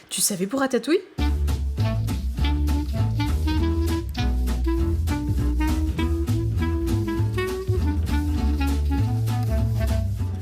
Tu savais pour Ratatouille ?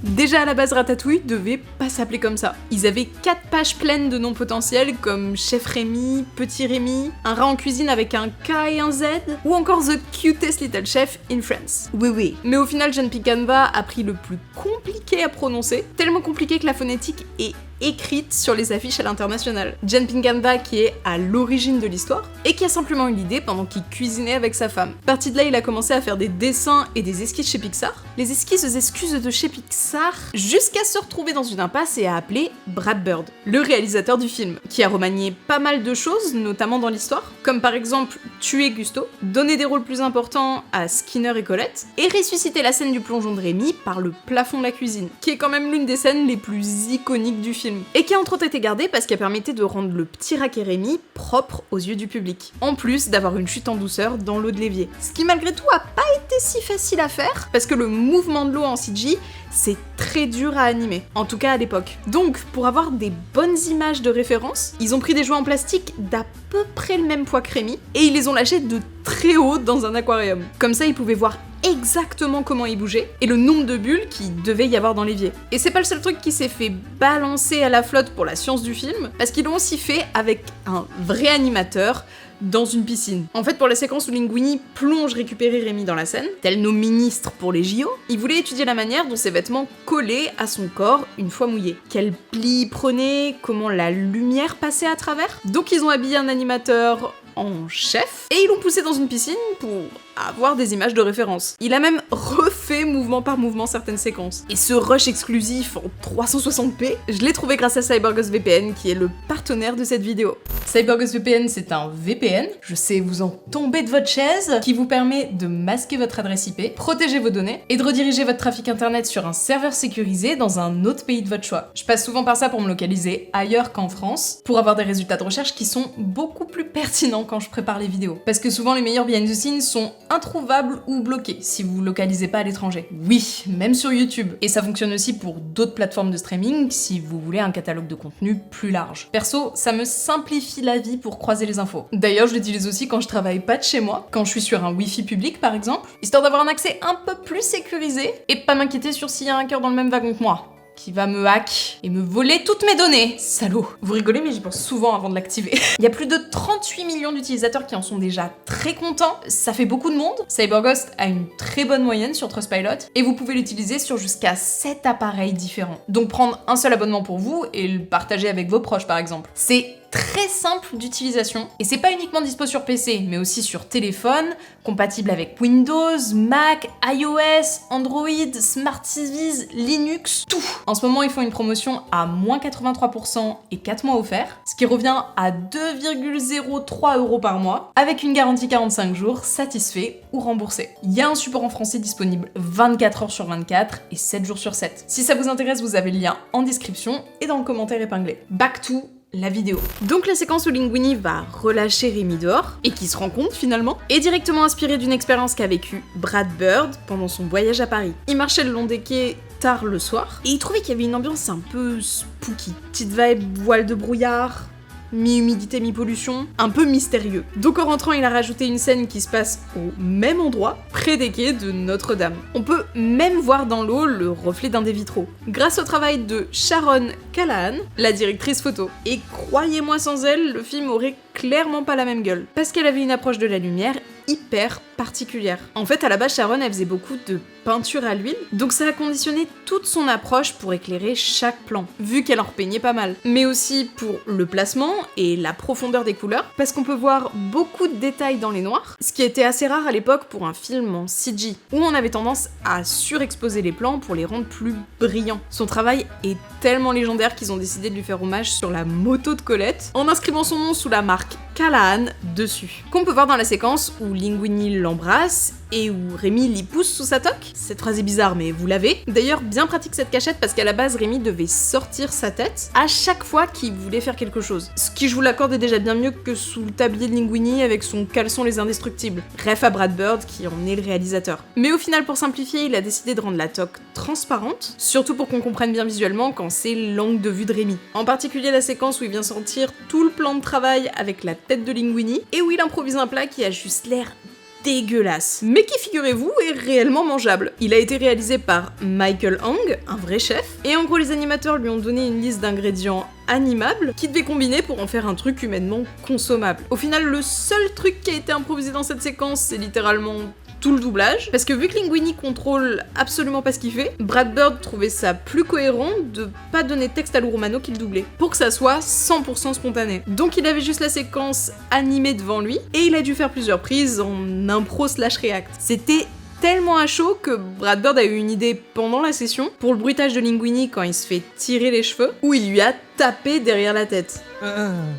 Déjà à la base, Ratatouille devait pas s'appeler comme ça. Ils avaient 4 pages pleines de noms potentiels comme Chef Rémi, Petit Rémi, un rat en cuisine avec un K et un Z, ou encore The Cutest Little Chef in France. Oui. Mais au final, Jumping Canva a pris le plus compliqué à prononcer, tellement compliqué que la phonétique est écrite sur les affiches à l'international. Jumping Canva qui est à l'origine de l'histoire, et qui a simplement eu l'idée pendant qu'il cuisinait avec sa femme. Parti de là, il a commencé à faire des dessins et des esquisses chez Pixar. Les esquisses aux excuses de chez Pixar, jusqu'à se retrouver dans une impasse et à appeler Brad Bird, le réalisateur du film, qui a remanié pas mal de choses, notamment dans l'histoire, comme par exemple tuer Gusto, donner des rôles plus importants à Skinner et Colette, et ressusciter la scène du plongeon de Rémi par le plafond de la cuisine, qui est quand même l'une des scènes les plus iconiques du film, et qui a entre autres été gardée parce qu'elle permettait de rendre le petit rat et Rémi propre aux yeux du public, en plus d'avoir une chute en douceur dans l'eau de l'évier. Ce qui malgré tout a pas été si facile à faire, parce que le mouvement de l'eau en CG, c'est très dur à animer, en tout cas à l'époque. Donc, pour avoir des bonnes images de référence, ils ont pris des jouets en plastique d'à peu près le même poids que Rémi, et ils les ont lâchés de très haut dans un aquarium. Comme ça, ils pouvaient voir exactement comment il bougeait, et le nombre de bulles qu'il devait y avoir dans l'évier. Et c'est pas le seul truc qui s'est fait balancer à la flotte pour la science du film, parce qu'ils l'ont aussi fait avec un vrai animateur, dans une piscine. En fait, pour la séquence où Linguini plonge récupérer Rémi dans la Seine, tels nos ministres pour les JO, il voulait étudier la manière dont ses vêtements collaient à son corps une fois mouillés. Quels plis il prenait, comment la lumière passait à travers. Donc ils ont habillé un animateur en chef, et ils l'ont poussé dans une piscine pour avoir des images de référence. Il a même refait mouvement par mouvement certaines séquences. Et ce rush exclusif en 360p, je l'ai trouvé grâce à CyberGhost VPN, qui est le partenaire de cette vidéo. CyberGhost VPN, c'est un VPN, je sais vous en tomber de votre chaise, qui vous permet de masquer votre adresse IP, protéger vos données, et de rediriger votre trafic internet sur un serveur sécurisé dans un autre pays de votre choix. Je passe souvent par ça pour me localiser ailleurs qu'en France, pour avoir des résultats de recherche qui sont beaucoup plus pertinents quand je prépare les vidéos. Parce que souvent les meilleurs behind the scenes sont introuvables ou bloqués si vous vous localisez pas à l'étranger. Oui, même sur YouTube. Et ça fonctionne aussi pour d'autres plateformes de streaming si vous voulez un catalogue de contenu plus large. Perso, ça me simplifie la vie pour croiser les infos. D'ailleurs, je l'utilise aussi quand je travaille pas de chez moi, quand je suis sur un Wi-Fi public par exemple, histoire d'avoir un accès un peu plus sécurisé et pas m'inquiéter sur s'il y a un hacker dans le même wagon que moi, qui va me hack et me voler toutes mes données. Salaud. Vous rigolez, mais j'y pense souvent avant de l'activer. Il y a plus de 38 millions d'utilisateurs qui en sont déjà très contents. Ça fait beaucoup de monde. CyberGhost a une très bonne moyenne sur Trustpilot et vous pouvez l'utiliser sur jusqu'à 7 appareils différents. Donc prendre un seul abonnement pour vous et le partager avec vos proches par exemple. C'est très simple d'utilisation et c'est pas uniquement dispo sur PC mais aussi sur téléphone, compatible avec Windows, Mac, iOS, Android, Smart TVs, Linux, tout. En ce moment ils font une promotion à moins 83% et 4 mois offerts, ce qui revient à 2,03 € par mois, avec une garantie 45 jours, satisfait ou remboursé. Il y a un support en français disponible 24 heures sur 24 et 7 jours sur 7. Si ça vous intéresse, vous avez le lien en description et dans le commentaire épinglé. Back to la vidéo. Donc la séquence où Linguini va relâcher Rémi dehors, et qui se rend compte finalement, est directement inspirée d'une expérience qu'a vécue Brad Bird pendant son voyage à Paris. Il marchait le long des quais tard le soir, et il trouvait qu'il y avait une ambiance un peu spooky. Petite vibe voile de brouillard, mi-humidité, mi-pollution, un peu mystérieux. Donc en rentrant, il a rajouté une scène qui se passe au même endroit, près des quais de Notre-Dame. On peut même voir dans l'eau le reflet d'un des vitraux. Grâce au travail de Sharon Callahan, la directrice photo. Et croyez-moi, sans elle, le film aurait clairement pas la même gueule. Parce qu'elle avait une approche de la lumière hyper particulière. En fait, à la base, Sharon, elle faisait beaucoup de peinture à l'huile, donc ça a conditionné toute son approche pour éclairer chaque plan, vu qu'elle en repeignait pas mal. Mais aussi pour le placement et la profondeur des couleurs, parce qu'on peut voir beaucoup de détails dans les noirs, ce qui était assez rare à l'époque pour un film en CG, où on avait tendance à surexposer les plans pour les rendre plus brillants. Son travail est tellement légendaire qu'ils ont décidé de lui faire hommage sur la moto de Colette, en inscrivant son nom sous la marque Callahan dessus, qu'on peut voir dans la séquence où Linguini l'emmène l'embrasse et où Rémi l'y pousse sous sa toque. Cette phrase est bizarre, mais vous l'avez. D'ailleurs, bien pratique cette cachette parce qu'à la base, Rémi devait sortir sa tête à chaque fois qu'il voulait faire quelque chose. Ce qui, je vous l'accorde, est déjà bien mieux que sous le tablier de Linguini avec son caleçon Les Indestructibles. Ref à Brad Bird qui en est le réalisateur. Mais au final, pour simplifier, il a décidé de rendre la toque transparente, surtout pour qu'on comprenne bien visuellement quand c'est l'angle de vue de Rémi. En particulier la séquence où il vient sortir tout le plan de travail avec la tête de Linguini et où il improvise un plat qui a juste l'air dégueulasse, mais qui, figurez-vous, est réellement mangeable. Il a été réalisé par Michael Hong, un vrai chef, et en gros les animateurs lui ont donné une liste d'ingrédients animables qui devait combiner pour en faire un truc humainement consommable. Au final, le seul truc qui a été improvisé dans cette séquence, c'est littéralement tout le doublage, parce que vu que Linguini contrôle absolument pas ce qu'il fait, Brad Bird trouvait ça plus cohérent de pas donner de texte à Lou Romano qui le doublait, pour que ça soit 100% spontané. Donc il avait juste la séquence animée devant lui, et il a dû faire plusieurs prises en impro/react. C'était tellement à chaud que Brad Bird a eu une idée pendant la session pour le bruitage de Linguini quand il se fait tirer les cheveux, où il lui a tapé derrière la tête.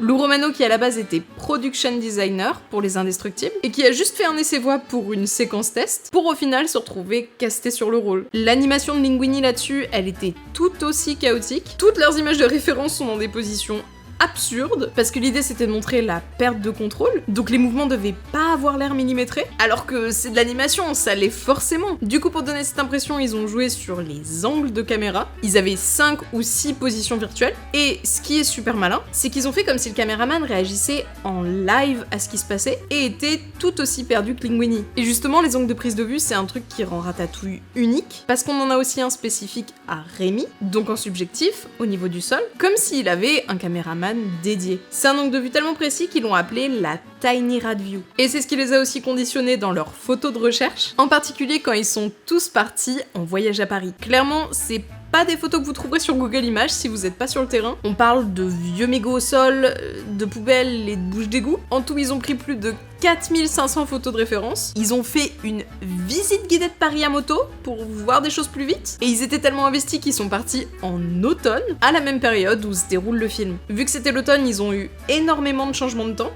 Lou Romano, qui à la base était production designer pour Les Indestructibles, et qui a juste fait un essai-voix pour une séquence test, pour au final se retrouver casté sur le rôle. L'animation de Linguini là-dessus, elle était tout aussi chaotique. Toutes leurs images de référence sont dans des positions absurde, parce que l'idée c'était de montrer la perte de contrôle, donc les mouvements devaient pas avoir l'air millimétrés, alors que c'est de l'animation, ça l'est forcément. Du coup, pour donner cette impression, ils ont joué sur les angles de caméra, ils avaient 5 ou 6 positions virtuelles, et ce qui est super malin, c'est qu'ils ont fait comme si le caméraman réagissait en live à ce qui se passait, et était tout aussi perdu que Linguini. Et justement, les angles de prise de vue, c'est un truc qui rend Ratatouille unique, parce qu'on en a aussi un spécifique à Rémi, donc en subjectif, au niveau du sol, comme s'il avait un caméraman dédié. C'est un angle de vue tellement précis qu'ils l'ont appelé la Tiny Rad View. Et c'est ce qui les a aussi conditionnés dans leurs photos de recherche, en particulier quand ils sont tous partis en voyage à Paris. Clairement, c'est pas des photos que vous trouverez sur Google Images si vous êtes pas sur le terrain. On parle de vieux mégots au sol, de poubelles et de bouches d'égout. En tout, ils ont pris plus de 4500 photos de référence. Ils ont fait une visite guidée de Paris à moto pour voir des choses plus vite. Et ils étaient tellement investis qu'ils sont partis en automne, à la même période où se déroule le film. Vu que c'était l'automne, ils ont eu énormément de changements de temps,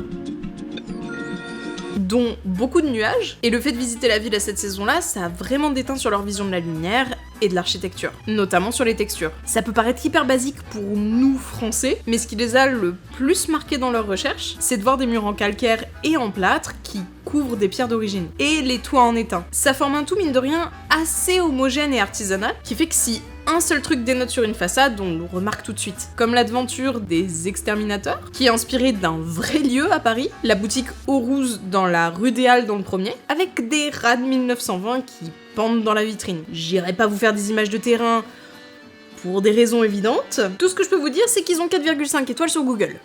dont beaucoup de nuages, et le fait de visiter la ville à cette saison-là, ça a vraiment déteint sur leur vision de la lumière et de l'architecture, notamment sur les textures. Ça peut paraître hyper basique pour nous français, mais ce qui les a le plus marqués dans leur recherche, c'est de voir des murs en calcaire et en plâtre qui couvrent des pierres d'origine, et les toits en étain. Ça forme un tout, mine de rien, assez homogène et artisanal, qui fait que si un seul truc dénote sur une façade, on le remarque tout de suite. Comme l'aventure des exterminateurs, qui est inspirée d'un vrai lieu à Paris, la boutique Eau Rouge dans la rue des Halles dans le premier, avec des rats de 1920 qui pendent dans la vitrine. J'irai pas vous faire des images de terrain pour des raisons évidentes. Tout ce que je peux vous dire, c'est qu'ils ont 4,5 étoiles sur Google.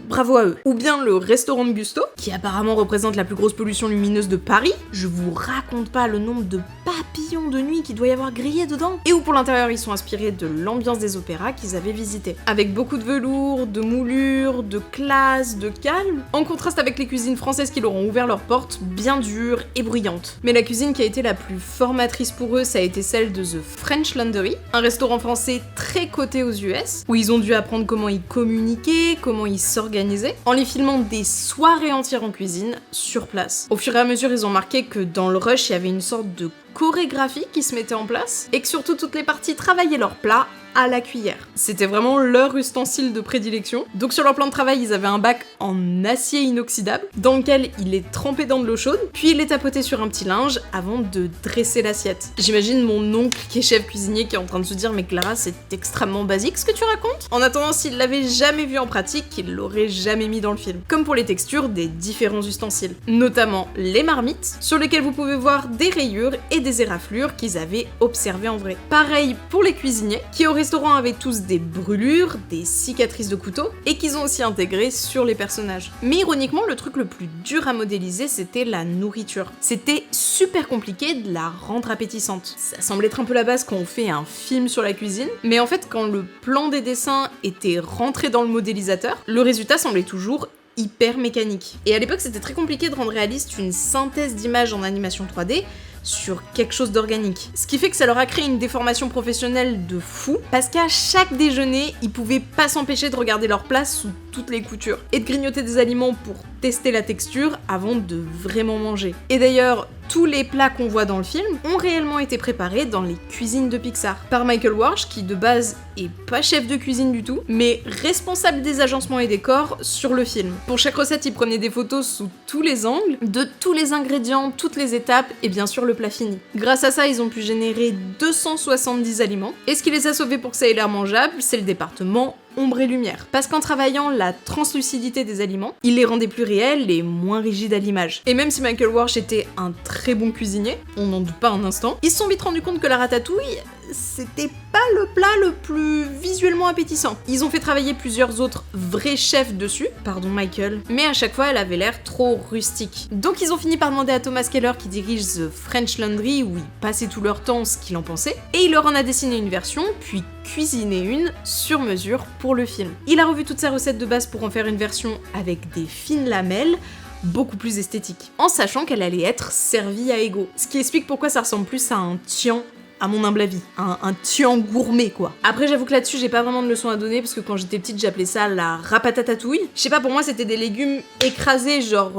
Bravo à eux. Ou bien le restaurant de Gusto, qui apparemment représente la plus grosse pollution lumineuse de Paris. Je vous raconte pas le nombre de papillons de nuit qu'il doit y avoir grillés dedans. Et où pour l'intérieur, ils sont inspirés de l'ambiance des opéras qu'ils avaient visités. Avec beaucoup de velours, de moulures, de classe, de calme, en contraste avec les cuisines françaises qui leur ont ouvert leurs portes, bien dures et bruyantes. Mais la cuisine qui a été la plus formatrice pour eux, ça a été celle de The French Laundry, un restaurant français très coté aux US, où ils ont dû apprendre comment ils communiquaient, comment ils s'organisaient, en les filmant des soirées entières en cuisine, sur place. Au fur et à mesure, ils ont marqué que dans le rush, il y avait une sorte de chorégraphie qui se mettait en place, et que surtout toutes les parties travaillaient leurs plats à la cuillère. C'était vraiment leur ustensile de prédilection. Donc sur leur plan de travail, ils avaient un bac en acier inoxydable, dans lequel il est trempé dans de l'eau chaude, puis il est tapoté sur un petit linge avant de dresser l'assiette. J'imagine mon oncle qui est chef cuisinier qui est en train de se dire « Mais Clara, c'est extrêmement basique ce que tu racontes ?» En attendant, s'il l'avait jamais vu en pratique, il l'aurait jamais mis dans le film. Comme pour les textures des différents ustensiles, notamment les marmites, sur lesquelles vous pouvez voir des rayures et des éraflures qu'ils avaient observées en vrai. Pareil pour les cuisiniers, qui au restaurant avaient tous des brûlures, des cicatrices de couteau, et qu'ils ont aussi intégré sur les personnages. Mais ironiquement, le truc le plus dur à modéliser, c'était la nourriture. C'était super compliqué de la rendre appétissante. Ça semble être un peu la base quand on fait un film sur la cuisine, mais en fait, quand le plan des dessins était rentré dans le modélisateur, le résultat semblait toujours hyper mécanique. Et à l'époque, c'était très compliqué de rendre réaliste une synthèse d'images en animation 3D sur quelque chose d'organique. Ce qui fait que ça leur a créé une déformation professionnelle de fou, parce qu'à chaque déjeuner, ils pouvaient pas s'empêcher de regarder leur plat sous toutes les coutures, et de grignoter des aliments pour tester la texture avant de vraiment manger. Et d'ailleurs, tous les plats qu'on voit dans le film ont réellement été préparés dans les cuisines de Pixar, par Michael Warsh, qui de base est pas chef de cuisine du tout, mais responsable des agencements et décors sur le film. Pour chaque recette, il prenait des photos sous tous les angles, de tous les ingrédients, toutes les étapes, et bien sûr le plat fini. Grâce à ça, ils ont pu générer 270 aliments, et ce qui les a sauvés pour que ça ait l'air mangeable, c'est le département ombre et lumière. Parce qu'en travaillant la translucidité des aliments, il les rendait plus réels et moins rigides à l'image. Et même si Michael Warsh était un très bon cuisinier, on n'en doute pas un instant, ils se sont vite rendus compte que la ratatouille, c'était pas le plat le plus visuellement appétissant. Ils ont fait travailler plusieurs autres vrais chefs dessus, pardon Michael, mais à chaque fois elle avait l'air trop rustique. Donc ils ont fini par demander à Thomas Keller, qui dirige The French Laundry, où ils passaient tout leur temps, ce qu'il en pensait, et il leur en a dessiné une version, puis cuisiné une sur mesure pour le film. Il a revu toutes ses recettes de base pour en faire une version avec des fines lamelles, beaucoup plus esthétique, en sachant qu'elle allait être servie à égaux. Ce qui explique pourquoi ça ressemble plus à un tian, à mon humble avis. Un tian gourmet, quoi. Après, j'avoue que là-dessus, j'ai pas vraiment de leçon à donner, parce que quand j'étais petite, j'appelais ça la rapatatatouille. Je sais pas, pour moi, c'était des légumes écrasés, genre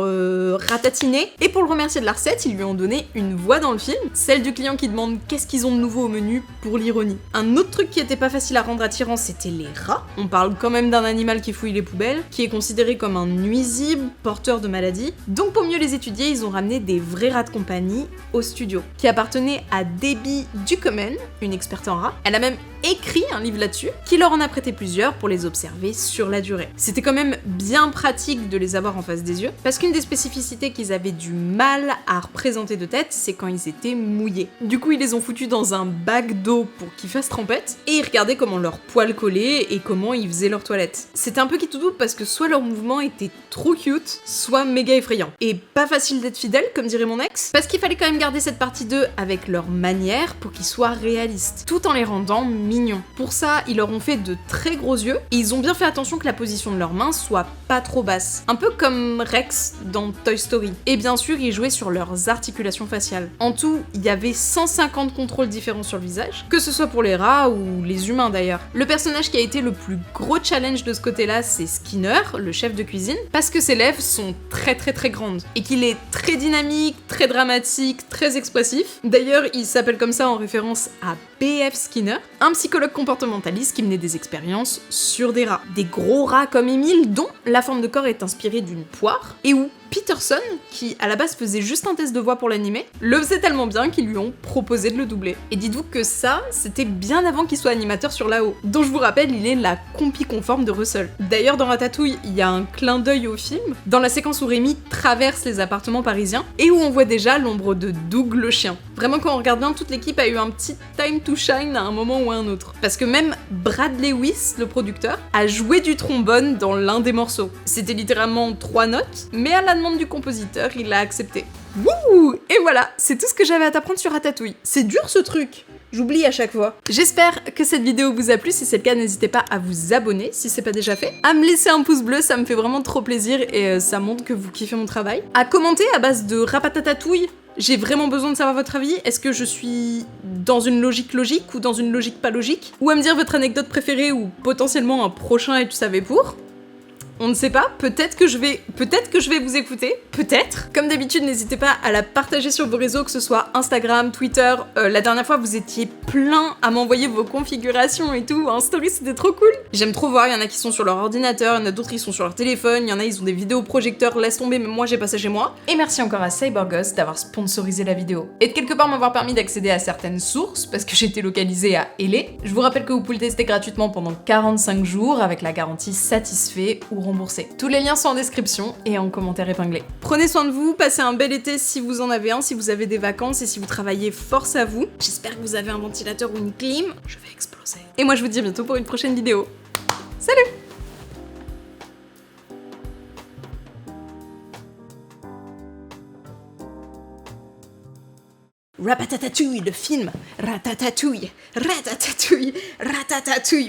ratatinés. Et pour le remercier de la recette, ils lui ont donné une voix dans le film, celle du client qui demande qu'est-ce qu'ils ont de nouveau au menu, pour l'ironie. Un autre truc qui était pas facile à rendre attirant, c'était les rats. On parle quand même d'un animal qui fouille les poubelles, qui est considéré comme un nuisible, porteur de maladies. Donc pour mieux les étudier, ils ont ramené des vrais rats de compagnie au studio, qui appartenaient à Debbie Ducommun, une experte en rats. Elle a même écrit un livre là-dessus, qui leur en a prêté plusieurs pour les observer sur la durée. C'était quand même bien pratique de les avoir en face des yeux, parce qu'une des spécificités qu'ils avaient du mal à représenter de tête, c'est quand ils étaient mouillés. Du coup, ils les ont foutus dans un bac d'eau pour qu'ils fassent trempette, et ils regardaient comment leurs poils collaient et comment ils faisaient leur toilette. C'était un peu qui tout double parce que soit leur mouvement était trop cute, soit méga effrayant. Et pas facile d'être fidèle, comme dirait mon ex, parce qu'il fallait quand même garder cette partie d'eux avec leur manière pour qu'ils soient réalistes, tout en les rendant mignons. Pour ça, ils leur ont fait de très gros yeux, et ils ont bien fait attention que la position de leurs mains soit pas trop basse. Un peu comme Rex dans Toy Story. Et bien sûr, ils jouaient sur leurs articulations faciales. En tout, il y avait 150 contrôles différents sur le visage, que ce soit pour les rats ou les humains d'ailleurs. Le personnage qui a été le plus gros challenge de ce côté-là, c'est Skinner, le chef de cuisine, parce que ses lèvres sont très grandes, et qu'il est très dynamique, très dramatique, très expressif. D'ailleurs, il s'appelle comme ça en référence à B.F. Skinner, un psychologue comportementaliste qui menait des expériences sur des rats. Des gros rats comme Émile, dont la forme de corps est inspirée d'une poire, et où Peterson, qui à la base faisait juste un test de voix pour l'animer, le faisait tellement bien qu'ils lui ont proposé de le doubler. Et dites-vous que ça, c'était bien avant qu'il soit animateur sur là-haut, dont je vous rappelle, il est la compie conforme de Russell. D'ailleurs, dans Ratatouille, il y a un clin d'œil au film, dans la séquence où Rémi traverse les appartements parisiens, et où on voit déjà l'ombre de Doug le chien. Vraiment, quand on regarde bien, toute l'équipe a eu un petit time to shine à un moment ou à un autre. Parce que même Brad Lewis, le producteur, a joué du trombone dans l'un des morceaux. C'était littéralement 3 notes, mais à la demande du compositeur, il l'a accepté. Wouh! Et voilà, c'est tout ce que j'avais à t'apprendre sur Ratatouille. C'est dur ce truc! J'oublie à chaque fois. J'espère que cette vidéo vous a plu. Si c'est le cas, n'hésitez pas à vous abonner si c'est pas déjà fait. À me laisser un pouce bleu, ça me fait vraiment trop plaisir et ça montre que vous kiffez mon travail. À commenter à base de rapatatatouille. J'ai vraiment besoin de savoir votre avis. Est-ce que je suis dans une logique ou dans une logique pas logique? Ou à me dire votre anecdote préférée ou potentiellement un prochain et tu savais pour? On ne sait pas, peut-être que je vais vous écouter, peut-être. Comme d'habitude, n'hésitez pas à la partager sur vos réseaux, que ce soit Instagram, Twitter. La dernière fois, vous étiez plein à m'envoyer vos configurations et tout. En story, c'était trop cool. J'aime trop voir, il y en a qui sont sur leur ordinateur, il y en a d'autres qui sont sur leur téléphone, il y en a ils ont des vidéoprojecteurs, laisse tomber, mais moi j'ai pas ça chez moi. Et merci encore à CyberGhost d'avoir sponsorisé la vidéo. Et de quelque part m'avoir permis d'accéder à certaines sources, parce que j'étais localisée à LA. Je vous rappelle que vous pouvez le tester gratuitement pendant 45 jours avec la garantie satisfait ou remboursé. Tous les liens sont en description et en commentaire épinglé. Prenez soin de vous, passez un bel été si vous en avez un, si vous avez des vacances et si vous travaillez, force à vous. J'espère que vous avez un ventilateur ou une clim. Je vais exploser. Et moi je vous dis à bientôt pour une prochaine vidéo. Salut! Rapatatatouille, le film. Ratatouille, ratatouille, ratatouille.